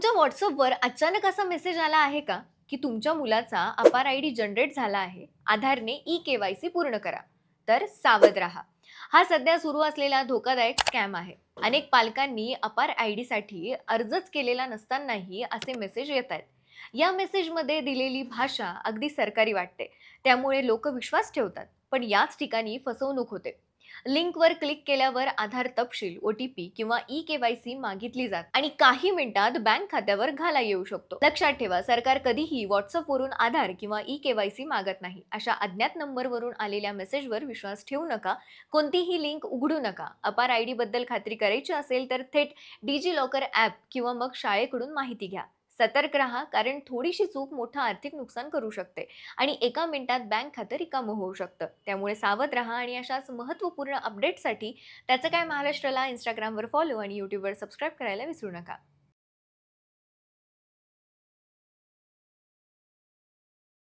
तुमच्या WhatsAppवर अचानक असा मेसेज आला आहे का, की तुमच्या मुलाचा अपार आयडी जनरेट झाला आहे. आधारने ई-के-वाय-सी पूर्ण करा. तर सावध राहा. हा सध्या सुरू असलेला धोकादायक स्कॅम आहे. अनेक पालकांनी अपार आयडीसाठी अर्जच केलेला नसतानाही असे मेसेज येत आहेत. या मेसेजमध्ये दिलेली भाषा अगदी सरकारी वाटते. त्यामुळे लोक विश्वास ठेवतात. पण याच ठिकाणी फसवणूक होते. लिंकवर क्लिक केल्यावर आधार तपशील, ओ-टी-पी किंवा ई-के-वाय-सी मागितली जाते आणि काही मिनिटात बँक खात्यावर घाला येऊ शकतो. लक्षात ठेवा, सरकार कधीही व्हॉट्सअपवरून आधार किंवा ई-के-वाय-सी मागत नाही. अशा अज्ञात नंबरवरून आलेल्या मेसेजवर विश्वास ठेवू नका. कोणतीही लिंक उघडू नका. अपार आयडी बद्दल खात्री करायची असेल तर थेट डिजी लॉकर ॲप किंवा मग शाळेकडून माहिती घ्या. सतर्क राहा, कारण थोडीशी चूक मोठं आर्थिक नुकसान करू शकते आणि एका मिनिटात बँक खातं रिकामं होऊ शकतं. त्यामुळे सावध राहा आणि अशाच महत्त्वपूर्ण अपडेट्ससाठी त्याचं काय महाराष्ट्राला Instagramवर फॉलो आणि YouTubeवर सबस्क्राईब करायला विसरू नका.